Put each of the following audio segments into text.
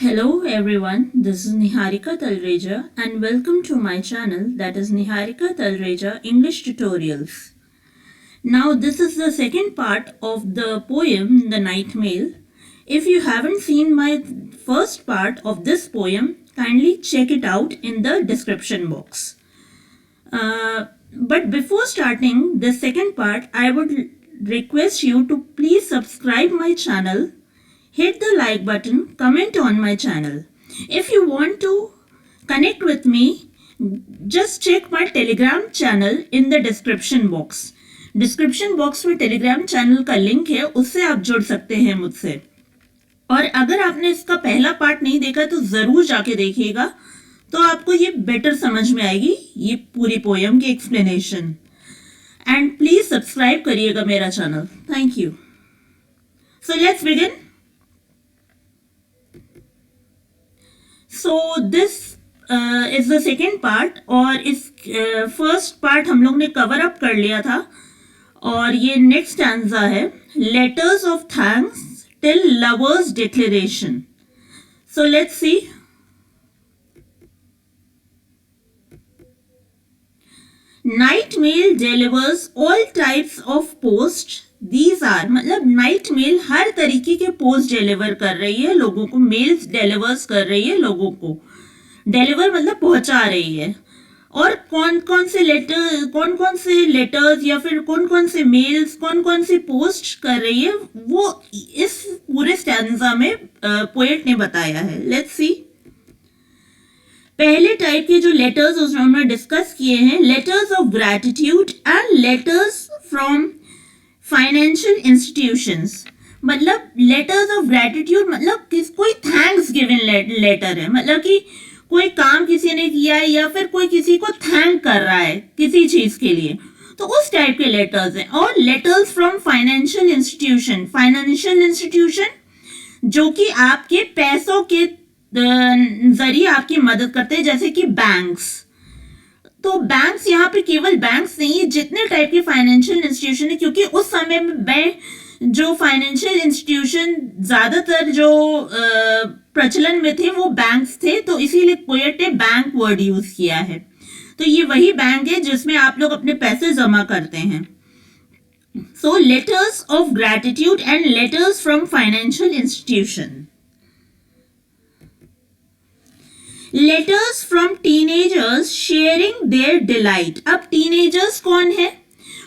Hello everyone, this is Niharika Talreja and welcome to my channel that is Niharika Talreja English Tutorials. Now this is the second part of the poem The Night Mail. If you haven't seen my first part of this poem, kindly check it out in the description box. But before starting the second part, I would request you to please subscribe my channel, hit the like button, comment on my channel. If you want to connect with me, just check my Telegram channel in the description box. Description box में Telegram channel का link है, उससे आप जुड़ सकते हैं मुझसे. और अगर आपने इसका पहला पार्ट नहीं देखा तो जरूर जाके देखिएगा, तो आपको ये बेटर समझ में आएगी ये पूरी पोयम की एक्सप्लेनेशन. एंड प्लीज सब्सक्राइब करिएगा मेरा channel. Thank you. So let's begin. So this is the second part, और इस फर्स्ट पार्ट हम लोग ने कवर अप कर लिया था, और ये नेक्स्ट स्टैंजा है. Letters of thanks till lovers declaration. So let's see. Night mail delivers all types of post. These are, मतलब नाइट मेल हर तरीके के पोस्ट डिलीवर कर रही है लोगों को, मेल्स डिलीवर्स कर रही है लोगों को. डिलीवर मतलब पहुंचा रही है. और कौन कौन से लेटर्स या फिर कौन कौन से मेल्स, कौन कौन से पोस्ट कर रही है, वो इस पूरे स्टैंजा में पोएट ने बताया है. Let's see. पहले टाइप के जो लेटर्स उन्होंने डिस्कस किए हैं, letters of gratitude and letters from financial institutions. मतलब लेटर्स ऑफ ग्रैटिट्यूड मतलब कोई थैंक्स गिवन लेटर है, मतलब कि कोई काम किसी ने किया है या फिर कोई किसी को थैंक कर रहा है किसी चीज के लिए, तो उस टाइप के लेटर्स हैं. और letters from financial institution. Financial institution जो कि आपके पैसों के जरिए आपकी मदद करते हैं, जैसे कि बैंक्स. तो बैंक्स यहाँ पे केवल बैंक्स नहीं है, जितने टाइप के फाइनेंशियल इंस्टीट्यूशन है, क्योंकि उस समय में जो फाइनेंशियल इंस्टीट्यूशन ज्यादातर जो प्रचलन में थे वो बैंक्स थे, तो इसीलिए पोएट ने बैंक वर्ड यूज किया है. तो ये वही बैंक है जिसमें आप लोग अपने पैसे जमा करते हैं. So letters of gratitude and letters from financial institution. Letters from teenagers sharing their delight. अब टीनेजर्स कौन है?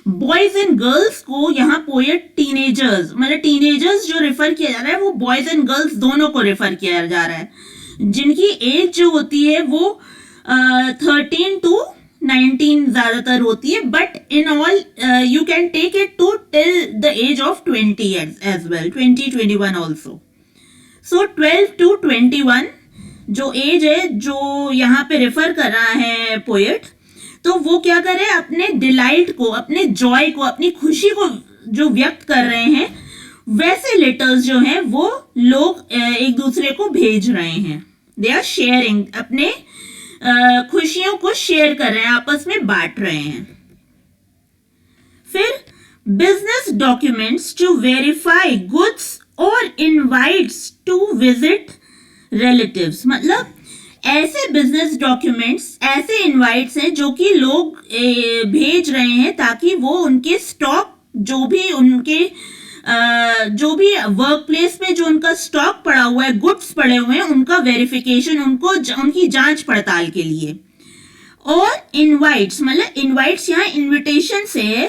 बॉयज एंड गर्ल्स को यहाँ पोएट टीनेजर्स, मतलब टीनेजर्स जो रेफर किया जा रहा है वो बॉयज एंड गर्ल्स दोनों को रेफर किया जा रहा है, जिनकी एज जो होती है वो 13 to 19 ज्यादातर होती है, but in all you can take it to till the age of 20 as well, 20-21 also. So 12 to 21 जो एज है जो यहाँ पे रेफर कर रहा है पोएट, तो वो क्या कर रहे हैं, अपने डिलाइट को, अपने जॉय को, अपनी खुशी को जो व्यक्त कर रहे हैं, वैसे लेटर्स जो हैं वो लोग एक दूसरे को भेज रहे हैं. दे आर शेयरिंग, अपने खुशियों को शेयर कर रहे हैं, आपस में बांट रहे हैं. फिर business documents to verify goods और इनवाइट्स टू विजिट रिलेटिव्स. मतलब ऐसे बिजनेस डॉक्यूमेंट्स, ऐसे इनवाइट्स हैं जो कि लोग भेज रहे हैं ताकि वो उनके स्टॉक, जो भी वर्क प्लेस में जो उनका स्टॉक पड़ा हुआ है, गुड्स पड़े हुए हैं, उनका वेरिफिकेशन, उनकी जांच पड़ताल के लिए. और इनवाइट्स, मतलब इनवाइट्स यहाँ इनविटेशन से है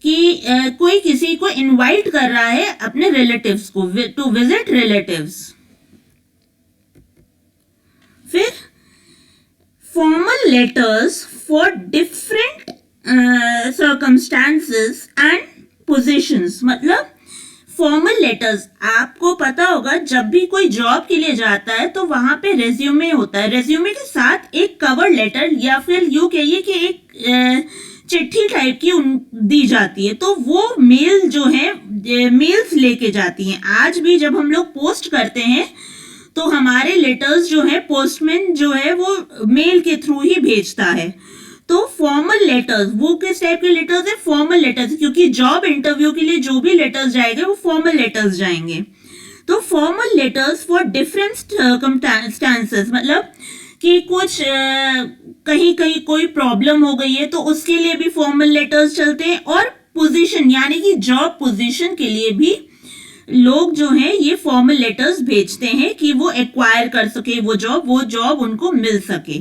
कि कोई किसी को इनवाइट कर रहा है अपने रिलेटिव्स को, टू विजिट रिलेटिव्स. फिर formal letters for different circumstances and positions. मतलब फॉर्मल लेटर्स, आपको पता होगा जब भी कोई जॉब के लिए जाता है तो वहां पे रेज्यूमे होता है, रेज्यूमे के साथ एक कवर लेटर या फिर यूं कहिए कि एक चिट्ठी टाइप की दी जाती है. तो वो मेल जो है, मेल्स लेके जाती हैं. आज भी जब हम लोग पोस्ट करते हैं तो हमारे लेटर्स जो है, पोस्टमैन जो है वो मेल के थ्रू ही भेजता है. तो फॉर्मल लेटर्स, वो किस टाइप के लेटर्स है? फॉर्मल लेटर्स, क्योंकि जॉब इंटरव्यू के लिए जो भी लेटर्स जाएंगे वो फॉर्मल लेटर्स जाएंगे. तो formal letters for different circumstances, मतलब कि कुछ कहीं कहीं कोई प्रॉब्लम हो गई है तो उसके लिए भी फॉर्मल लेटर्स चलते हैं, और पोजीशन यानी कि जॉब पोजीशन के लिए भी लोग जो हैं ये फॉर्मल लेटर्स भेजते हैं कि वो एक्वायर कर सके वो जॉब उनको मिल सके।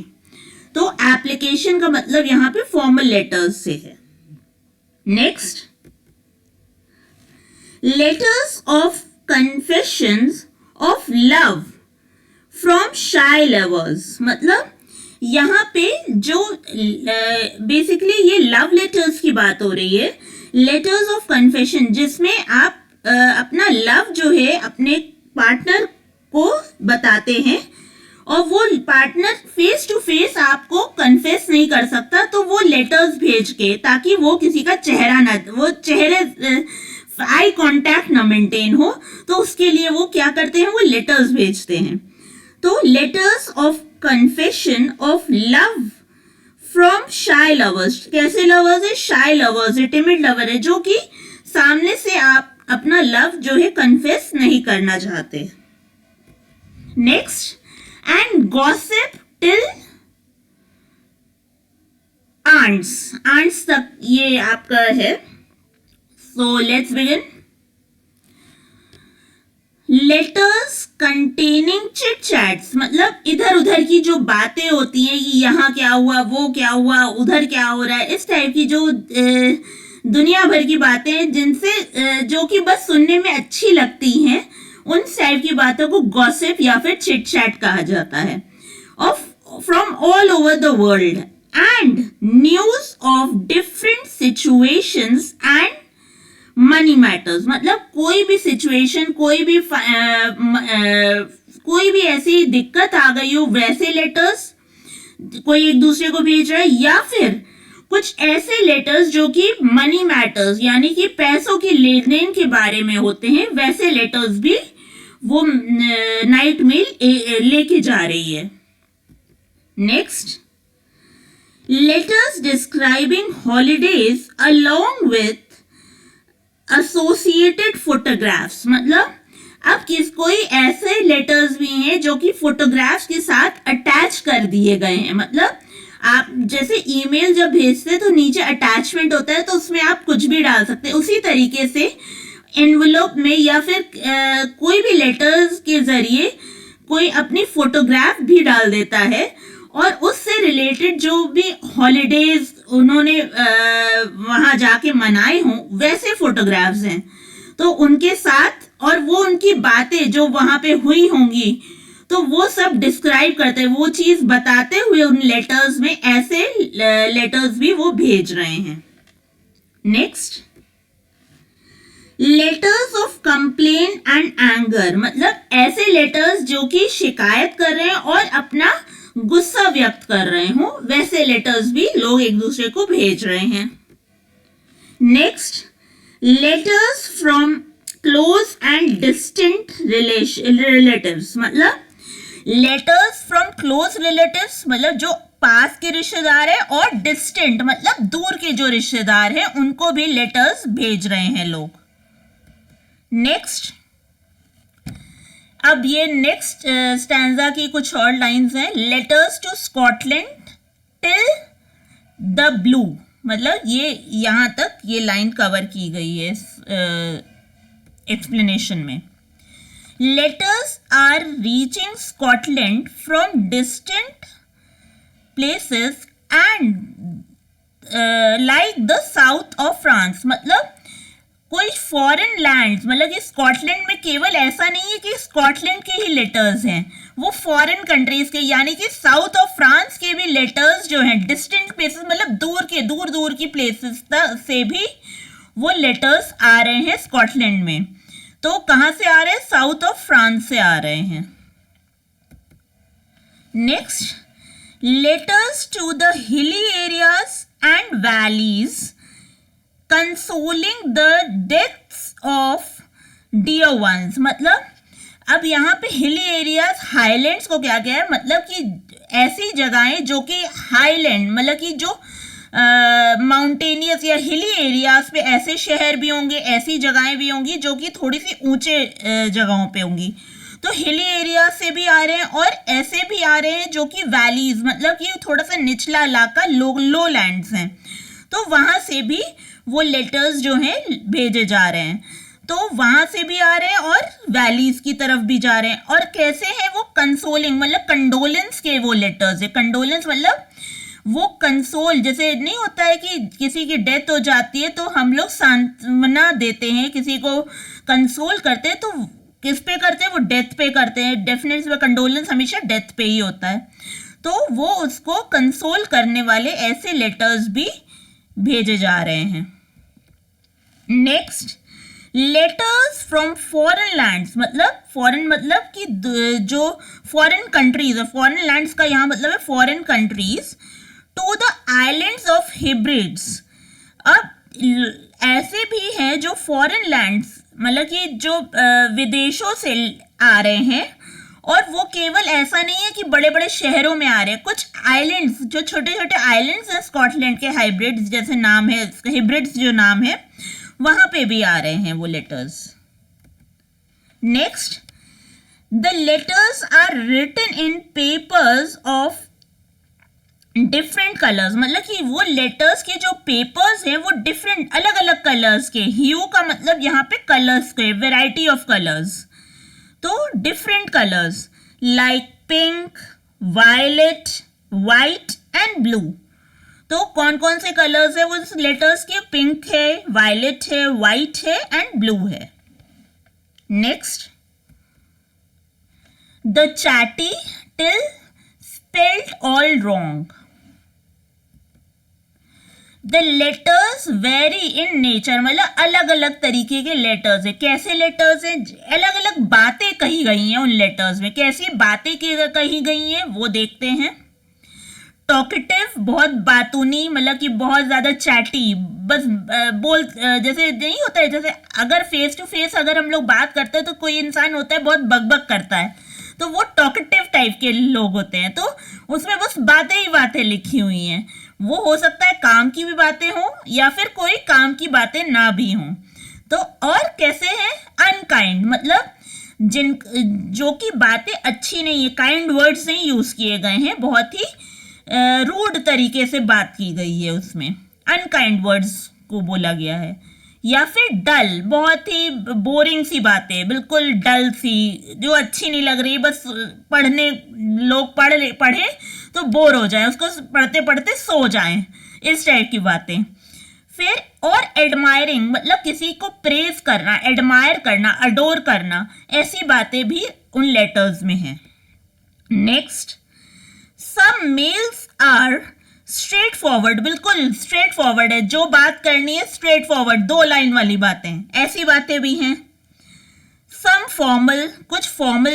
तो एप्लीकेशन का मतलब यहाँ पे फॉर्मल लेटर्स से है। Next, letters of confessions of love from shy lovers, मतलब यहाँ पे जो बेसिकली ये लव लेटर्स की बात हो रही है, लेटर्स ऑफ कन्फेशन, जिसमें आप अपना लव जो है अपने पार्टनर को बताते हैं और वो पार्टनर फेस टू फेस आपको कन्फेस नहीं कर सकता, तो वो लेटर्स भेज के, ताकि वो किसी का चेहरा ना, वो चेहरे आई कांटेक्ट ना मेंटेन हो, तो उसके लिए वो क्या करते हैं, वो लेटर्स भेजते हैं। तो letters of confession of love from shy lovers, कैसे लवर्स है, शाय लवर्स है, टिमिड लवर है, जो कि सामने से आप अपना लव जो है कन्फेस नहीं करना चाहते। Next, and gossip till aunts तक ये आपका है। So let's begin. Letters containing chit chats, मतलब इधर उधर की जो बातें होती हैं कि यहाँ क्या हुआ, वो क्या हुआ, उधर क्या हो रहा है, इस टाइप की जो दुनिया भर की बातें जिनसे जो कि बस सुनने में अच्छी लगती हैं, उन टाइप की बातों को गॉसिप या फिर चिट चैट कहा जाता है। Of from all over the world and news of different situations and money matters, मतलब कोई भी सिचुएशन, कोई भी ऐसी दिक्कत आ गई हो, वैसे लेटर्स कोई एक दूसरे को भेज रहा है, या फिर कुछ ऐसे लेटर्स जो कि मनी मैटर्स यानी कि पैसों की लेन देन के बारे में होते हैं, वैसे लेटर्स भी वो नाइट मेल लेके जा रही है। Next, letters describing holidays along with associated photographs, मतलब अब कोई ऐसे लेटर्स भी हैं जो कि फोटोग्राफ्स के साथ अटैच कर दिए गए हैं, मतलब आप जैसे ईमेल जब भेजते हैं तो नीचे अटैचमेंट होता है, तो उसमें आप कुछ भी डाल सकते हैं, उसी तरीके से एनवलप में या फिर कोई भी लेटर्स के जरिए कोई अपनी फोटोग्राफ भी डाल देता है, और उससे रिलेटेड जो भी हॉलीडेज उन्होंने वहां जाके मनाए हों, वैसे फोटोग्राफ्स हैं, तो उनके साथ, और वो उनकी बातें जो वहां पे हुई होंगी, तो वो सब डिस्क्राइब करते हैं, वो चीज बताते हुए उन लेटर्स में ऐसे लेटर्स भी वो भेज रहे हैं। Next, letters of complain and anger, मतलब ऐसे लेटर्स जो कि शिकायत कर रहे हैं और अपना गुस्सा व्यक्त कर रहे हो, वैसे लेटर्स भी लोग एक दूसरे को भेज रहे हैं। Next, letters from close and distant relatives, मतलब लेटर्स फ्रॉम क्लोज रिलेटिव्स, मतलब जो पास के रिश्तेदार है, और डिस्टेंट मतलब दूर के जो रिश्तेदार हैं उनको भी लेटर्स भेज रहे हैं लोग। नेक्स्ट, अब ये नेक्स्ट स्टैंजा की कुछ और लाइंस हैं। Letters to Scotland till the blue, मतलब ये यहां तक ये लाइन कवर की गई है एक्सप्लेनेशन में। Letters are reaching Scotland from distant places and like the south of France, मतलब कोई फॉरेन लैंड्स, मतलब कि स्कॉटलैंड में केवल ऐसा नहीं है कि स्कॉटलैंड के ही लेटर्स हैं, वो फॉरेन कंट्रीज के यानी कि साउथ ऑफ फ्रांस के भी लेटर्स जो हैं, डिस्टेंट प्लेसेस मतलब दूर दूर की प्लेसेस से भी वो लेटर्स आ रहे हैं स्कॉटलैंड में। तो कहाँ से आ रहे हैं, साउथ ऑफ फ्रांस से आ रहे हैं। Next, letters to the hilly areas and valleys consoling the deaths of dear ones, मतलब अब यहाँ पे हिली एरियाज हाईलैंड्स को क्या क्या है, मतलब कि ऐसी जगहें जो कि हाईलैंड मतलब कि जो माउंटेनियस या हिली एरियाज पे ऐसे शहर भी होंगे, ऐसी जगहें भी होंगी जो कि थोड़ी सी ऊंचे जगहों पे होंगी। तो हिली एरिया से भी आ रहे हैं और ऐसे भी आ रहे हैं जो कि वैलीज, मतलब कि थोड़ा सा निचला इलाका, लो लैंड्स हैं, तो वहां से भी वो लेटर्स जो हैं भेजे जा रहे हैं। तो वहां से भी आ रहे हैं और वैलीज की तरफ भी जा रहे हैं। और कैसे हैं वो? कंसोलिंग, मतलब कंडोलेंस के वो लेटर्स है। कंडोलेंस मतलब वो कंसोल, जैसे नहीं होता है कि किसी की डेथ हो जाती है तो हम लोग सांत्वना देते हैं, किसी को कंसोल करते हैं, तो किस पे करते हैं? वो डेथ पे करते हैं। डेफिनेटली कंडोलेंस हमेशा डेथ पे ही होता है। तो वो उसको कंसोल करने वाले ऐसे लेटर्स भी भेजे जा रहे हैं। Next, letters from foreign lands, मतलब फॉरेन मतलब कि जो फॉरेन कंट्रीज है, फॉरेन लैंड्स का यहाँ मतलब है foreign countries, to the islands of Hebrides. अब ऐसे भी हैं जो फॉरेन लैंड्स, मतलब कि जो विदेशों से आ रहे हैं, और वो केवल ऐसा नहीं है कि बड़े बड़े शहरों में आ रहे हैं, कुछ आइलैंड्स, जो छोटे छोटे आइलैंड्स हैं स्कॉटलैंड के, हाइब्रिड्स जैसे नाम है, हिब्रिड्स जो नाम है, वहां पे भी आ रहे हैं वो letters. Next, the letters are written in papers of different colours, मतलब कि वो लेटर्स के जो पेपर्स हैं वो डिफरेंट, अलग अलग कलर्स के। ह्यू का मतलब यहाँ पे कलर्स के, वेराइटी ऑफ कलर्स, तो different colours like pink, violet, white and blue. तो कौन कौन से कलर्स है वो लेटर्स के? पिंक है, वायलेट है, वाइट है एंड ब्लू है। Next, the chatty till spelled all wrong. The letters vary in nature, मतलब अलग अलग तरीके के लेटर्स है। कैसे लेटर्स हैं? अलग अलग बातें कही गई हैं उन लेटर्स में। कैसी बातें कही गई हैं वो देखते हैं। टॉकेटिव, बहुत बातूनी, मतलब कि बहुत ज्यादा चैटी, बस बोल, जैसे नहीं होता है, जैसे अगर फेस टू फेस अगर हम लोग बात करते हैं तो कोई इंसान होता है बहुत बकबक करता है, तो वो टॉकेटिव टाइप के लोग होते हैं, तो उसमें बस बातें ही बातें लिखी हुई हैं। वो हो सकता है काम की भी बातें हों या फिर कोई काम की बातें ना भी हों। तो और कैसे हैं? अनकाइंड, मतलब जो कि बातें अच्छी नहीं है, काइंड वर्ड्स नहीं यूज किए गए हैं, बहुत ही रूड तरीके से बात की गई है उसमें, अनकाइंड वर्ड्स को बोला गया है। या फिर डल, बहुत ही बोरिंग सी बातें, बिल्कुल डल सी, जो अच्छी नहीं लग रही, बस पढ़ने लोग पढ़े तो बोर हो जाए, उसको पढ़ते पढ़ते सो जाएं, इस टाइप की बातें। फिर और एडमायरिंग, मतलब किसी को प्रेज करना, एडमायर करना, अडोर करना, ऐसी बातें भी उन लेटर्स में हैं। Next, some mails are straightforward, बिल्कुल स्ट्रेट फॉरवर्ड है, जो बात करनी है स्ट्रेट फॉरवर्ड, 2 लाइन वाली बातें, ऐसी बातें भी हैं। सम फॉर्मल, कुछ फॉर्मल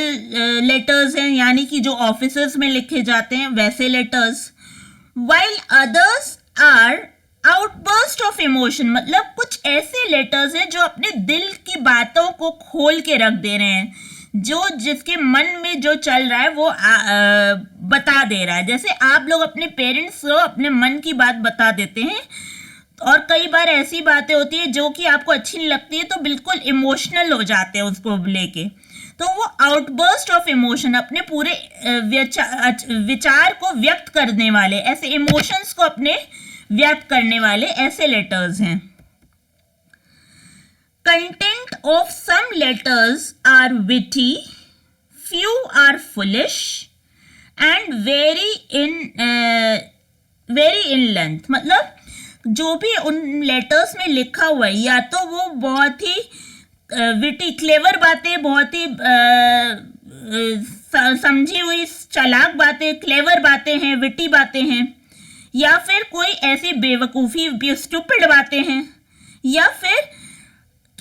लेटर्स हैं, यानी कि जो ऑफिसर्स में लिखे जाते हैं वैसे letters. While others are outburst of emotion, मतलब कुछ ऐसे लेटर्स हैं जो अपने दिल की बातों को खोल के रख दे रहे हैं, जो जिसके मन में जो चल रहा है वो बता दे रहा है। जैसे आप लोग अपने पेरेंट्स को अपने मन की बात बता देते हैं, और कई बार ऐसी बातें होती है जो कि आपको अच्छी नहीं लगती है, तो बिल्कुल इमोशनल हो जाते हैं उसको लेके, तो वो आउटबर्स्ट ऑफ इमोशन, अपने पूरे विचार को व्यक्त करने वाले, ऐसे इमोशंस को अपने व्यक्त करने वाले ऐसे लेटर्स हैं। Content of some letters are witty, few are foolish, and vary in length, मतलब जो भी उन लेटर्स में लिखा हुआ है, या तो वो बहुत ही विटी, क्लेवर बातें, बहुत ही समझी हुई चालाक बातें, क्लेवर बातें हैं, विटी बातें हैं, या फिर कोई ऐसी बेवकूफ़ी, स्टूपिड बातें हैं, या फिर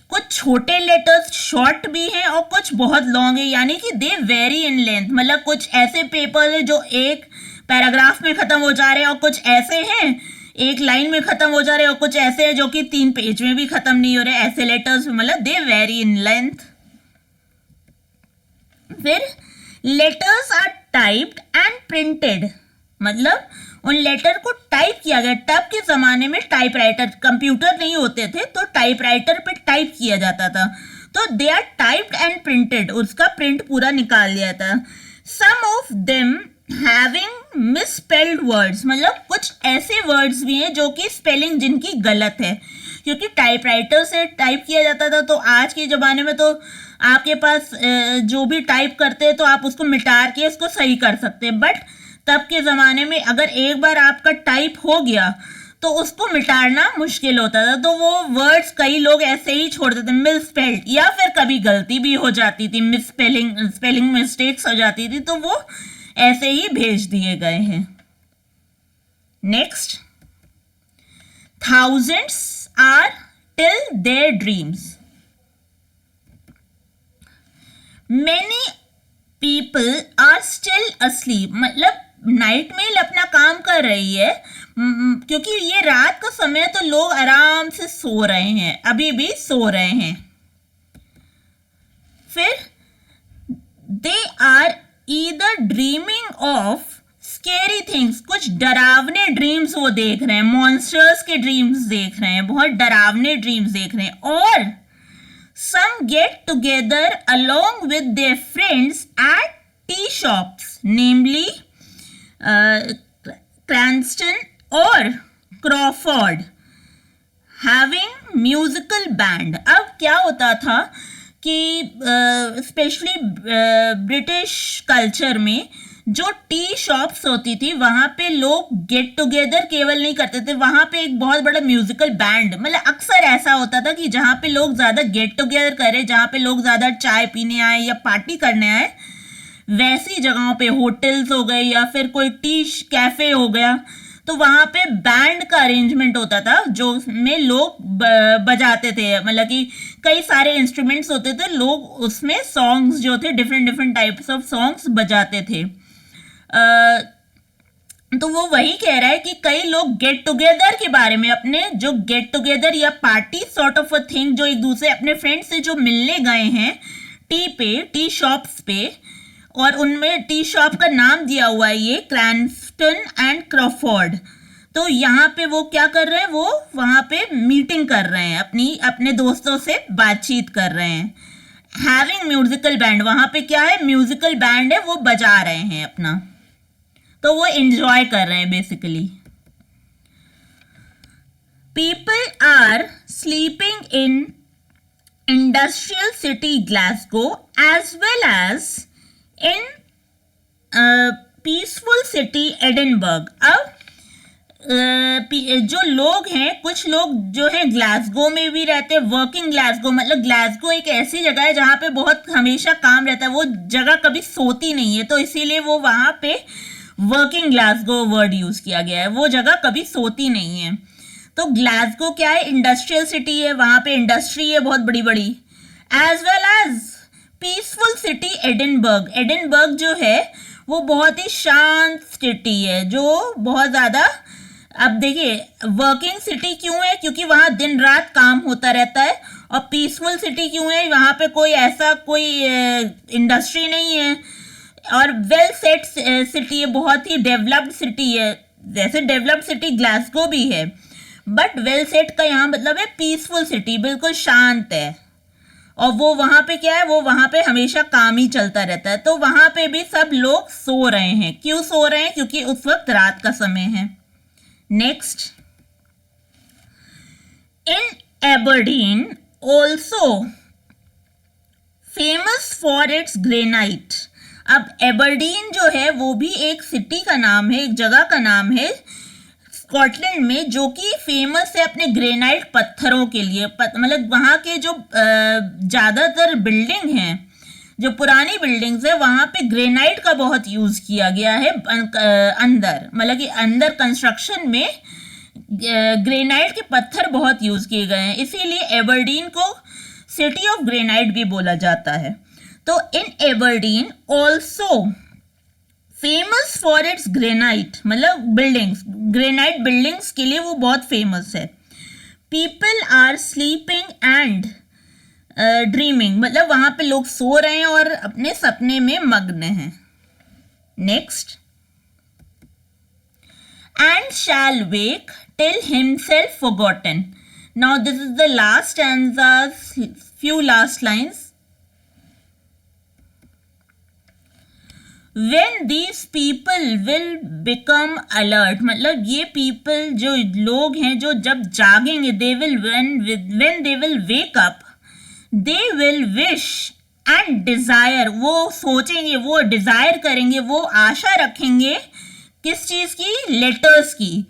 कुछ छोटे लेटर्स शॉर्ट भी हैं और कुछ बहुत लॉन्ग है, यानी कि दे वेरी इन लेंथ, मतलब कुछ ऐसे पेपर है जो एक पैराग्राफ में खत्म हो जा रहे हैं, और कुछ ऐसे हैं एक लाइन में खत्म हो जा रहे हैं, और कुछ ऐसे हैं जो कि 3 पेज में भी खत्म नहीं हो रहे, ऐसे लेटर्स, मतलब दे वेरी इन लेंथ। फिर letters are typed and printed, मतलब उन लेटर को टाइप किया गया। तब के ज़माने में टाइपराइटर, कंप्यूटर नहीं होते थे तो टाइपराइटर पे टाइप किया जाता था। तो they are typed and printed, उसका प्रिंट पूरा निकाल लिया था। Some of them having misspelled words, मतलब कुछ ऐसे वर्ड्स भी हैं जो कि स्पेलिंग जिनकी गलत है, क्योंकि टाइपराइटर से टाइप किया जाता था। तो आज के ज़माने में तो आपके पास जो भी टाइप करते हैं तो आप उसको मिटा के उसको सही कर सकते हैं, बट तब के ज़माने में अगर एक बार आपका टाइप हो गया तो उसको मिटाना मुश्किल होता था। तो वो वर्ड्स कई लोग ऐसे ही छोड़ देते, मिसस्पेल्ड, या फिर कभी गलती भी हो जाती थी, स्पेलिंग मिस्टेक्स हो जाती थी, तो वो ऐसे ही भेज दिए गए हैं। Next, thousands are till their dreams. Many people are still asleep, मतलब नाइट मेल अपना काम कर रही है, क्योंकि ये रात का समय है तो लोग आराम से सो रहे हैं, अभी भी सो रहे हैं। फिर they are either dreaming of scary things, कुछ डरावने ड्रीम्स वो देख रहे हैं, मॉन्स्टर्स के ड्रीम्स देख रहे हैं, बहुत डरावने ड्रीम्स देख रहे हैं। और some get together along with their friends at tea shops, namely Cranston और क्रॉफोर्ड, हैविंग म्यूजिकल बैंड। अब क्या होता था कि स्पेशली ब्रिटिश कल्चर में जो टी शॉप्स होती थी वहाँ पे लोग गेट टुगेदर केवल नहीं करते थे, वहाँ पे एक बहुत बड़ा म्यूजिकल बैंड, मतलब अक्सर ऐसा होता था कि जहाँ पे लोग ज़्यादा गेट टुगेदर करें, जहाँ पे लोग ज़्यादा चाय पीने आए या पार्टी करने आए, वैसी जगहों पे, होटल्स हो गए या फिर कोई टी कैफ़े हो गया, तो वहाँ पे बैंड का अरेंजमेंट होता था जो में लोग बजाते थे, मतलब कि कई सारे इंस्ट्रूमेंट्स होते थे, लोग उसमें सॉन्ग्स जो थे different different types of songs बजाते थे। तो वो वही कह रहा है कि कई लोग गेट टुगेदर के बारे में, अपने जो गेट टुगेदर या party sort of a thing, जो एक दूसरे अपने फ्रेंड से जो मिलने गए हैं टी शॉप्स पे, और उनमें टी शॉप का नाम दिया हुआ है ये क्रैंस्टन एंड क्रॉफोर्ड। तो यहाँ पे वो क्या कर रहे हैं, वो वहाँ पे मीटिंग कर रहे हैं, अपने दोस्तों से बातचीत कर रहे हैं। हैविंग म्यूजिकल बैंड, वहाँ पे क्या है, म्यूजिकल बैंड है, वो बजा रहे हैं अपना, तो वो एंजॉय कर रहे हैं basically. People are sleeping in industrial city Glasgow as well as in peaceful city Edinburgh. अब जो लोग हैं, कुछ लोग जो है ग्लासगो में भी रहते हैं, वर्किंग ग्लासगो, मतलब ग्लासगो एक ऐसी जगह है जहाँ पे बहुत हमेशा काम रहता है, वो जगह कभी सोती नहीं है, तो इसीलिए वो वहाँ पे वर्किंग ग्लासगो वर्ड यूज किया गया है, वो जगह कभी सोती नहीं है। तो ग्लासगो क्या है, इंडस्ट्रियल सिटी है, वहाँ पे इंडस्ट्री है बहुत बड़ी बड़ी, as well as peaceful city Edinburgh. Edinburgh जो है वो बहुत ही शांत सिटी है, जो बहुत ज़्यादा, अब देखिए वर्किंग सिटी क्यों है, क्योंकि वहाँ दिन रात काम होता रहता है, और पीसफुल सिटी क्यों है, वहाँ पे कोई ऐसा कोई इंडस्ट्री नहीं है, और वेल सेट सिटी है, बहुत ही डेवलप्ड सिटी है। जैसे डेवलप्ड सिटी ग्लासगो भी है, बट वेल सेट का यहाँ मतलब है पीसफुल सिटी, बिल्कुल शांत है, और वो वहाँ पे क्या है, वो वहाँ पे हमेशा काम ही चलता रहता है। तो वहाँ पे भी सब लोग सो रहे हैं, क्यों सो रहे हैं, क्योंकि उस वक्त रात का समय है। Next, in Aberdeen also famous for its granite. अब एबरडीन जो है वो भी एक सिटी का नाम है, एक जगह का नाम है स्कॉटलैंड में, जो कि फेमस है अपने ग्रेनाइट पत्थरों के लिए। मतलब वहाँ के जो ज़्यादातर बिल्डिंग हैं, जो पुरानी बिल्डिंग्स है, वहाँ पे ग्रेनाइट का बहुत यूज़ किया गया है अंदर, मतलब कि अंदर कंस्ट्रक्शन में ग्रेनाइट के पत्थर बहुत यूज़ किए गए हैं, इसीलिए एबरडीन को सिटी ऑफ ग्रेनाइट भी बोला जाता है। तो in Aberdeen also famous for its granite, मतलब बिल्डिंग्स, ग्रेनाइट बिल्डिंग्स के लिए वो बहुत फेमस है। People are sleeping and dreaming, मतलब वहाँ पे लोग सो रहे हैं और अपने सपने में मग्न हैं। Next, and shall wake till himself forgotten. Now this is the last stanza's few last lines. When these people will become alert, मतलब ये people जो लोग हैं जो जब जागेंगे, they will when they will wake up, they will wish and desire, वो सोचेंगे, वो desire करेंगे, वो आशा रखेंगे किस चीज़ की? लेटर्स की.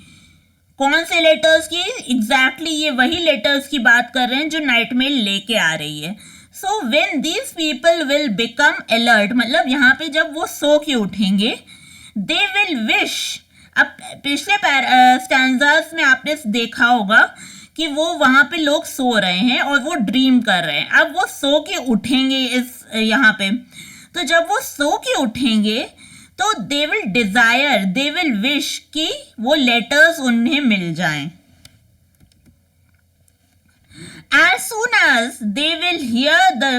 कौन से लेटर्स की? एग्जैक्टली ये वही लेटर्स की बात कर रहे हैं जो नाइट मेल लेके आ रही है. So when these people will become alert, मतलब यहाँ पे जब वो सो के उठेंगे, दे विल विश. अब पिछले स्टैंजास में आपने देखा होगा कि वो वहाँ पे लोग सो रहे हैं और वो ड्रीम कर रहे हैं. अब वो सो के उठेंगे इस यहाँ पे, तो जब वो सो के उठेंगे तो they will desire, they will wish कि वो लेटर्स उन्हें मिल जाएं. As soon as they will hear the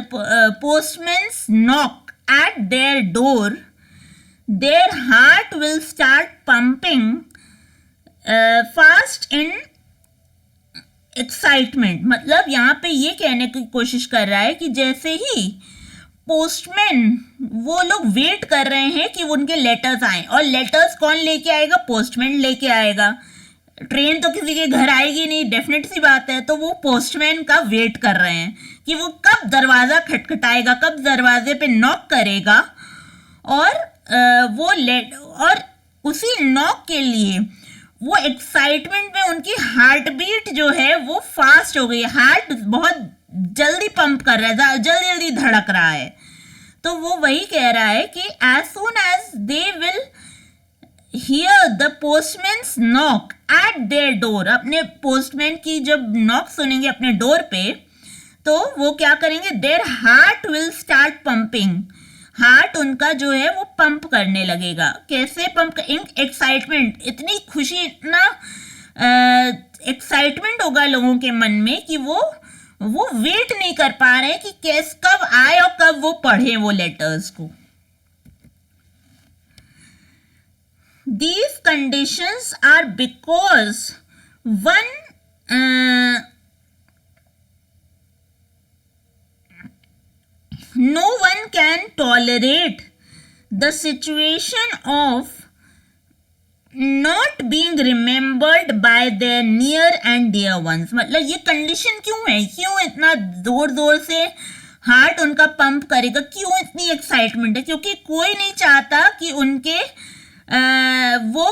postman's knock at their door, their heart will start pumping fast in excitement. मतलब यहाँ पे ये कहने की कोशिश कर रहा है कि जैसे ही पोस्टमैन, वो लोग वेट कर रहे हैं कि उनके लेटर्स आए, और लेटर्स कौन लेके आएगा? पोस्टमैन लेके आएगा. ट्रेन तो किसी के घर आएगी नहीं, डेफिनेट सी बात है. तो वो पोस्टमैन का वेट कर रहे हैं कि वो कब दरवाज़ा खटखटाएगा, कब दरवाजे पे नॉक करेगा, और और उसी नॉक के लिए वो एक्साइटमेंट में उनकी हार्ट बीट जो है वो फास्ट हो गई. हार्ट बहुत जल्दी पंप कर रहा है, जल्दी जल्दी धड़क रहा है. तो वो वही कह रहा है कि as soon as they will hear the postman's knock at their door, अपने पोस्टमैन की जब नॉक सुनेंगे अपने डोर पे, तो वो क्या करेंगे? Their heart will start pumping. Heart उनका जो है वो पंप करने लगेगा. कैसे पंप? एक्साइटमेंट, इतनी खुशी, इतना एक्साइटमेंट होगा लोगों के मन में कि वो वेट नहीं कर पा रहे कि कब आए और कब वो पढ़े वो लेटर्स को. These conditions are because no one can tolerate the situation of not being remembered by their near and dear ones. मतलब ये कंडीशन क्यों है? क्यों इतना जोर जोर से हार्ट उनका पंप करेगा? क्यों इतनी एक्साइटमेंट है? क्योंकि कोई नहीं चाहता कि उनके वो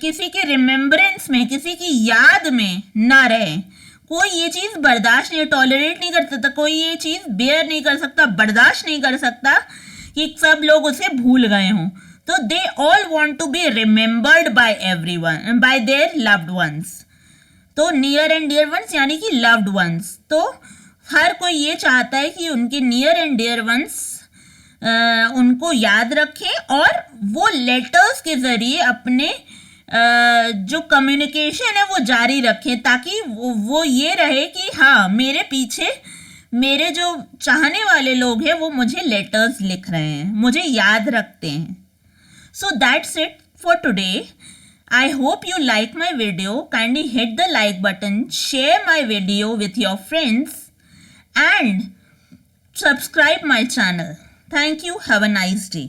किसी के रिमेम्बरेंस में, किसी की याद में ना रहे. कोई ये चीज़ बर्दाश्त नहीं, टॉलरेट नहीं कर सकता, कोई ये चीज़ बेयर नहीं कर सकता, बर्दाश्त नहीं कर सकता कि सब लोग उसे भूल गए हों. तो they all want to be remembered by everyone, by their loved ones. तो नियर एंड डियर वंस यानी कि लव्ड वंस. तो हर कोई ये चाहता है कि उनके नियर एंड डियर वंस उनको याद रखें और वो लेटर्स के ज़रिए अपने जो कम्युनिकेशन है वो जारी रखें, ताकि वो ये रहे कि हाँ, मेरे पीछे मेरे जो चाहने वाले लोग हैं वो मुझे लेटर्स लिख रहे हैं, मुझे याद रखते हैं. So that's it for today. I hope you like my video. Kindly hit the like button, share my video with your friends and subscribe my channel. Thank you. Have a nice day.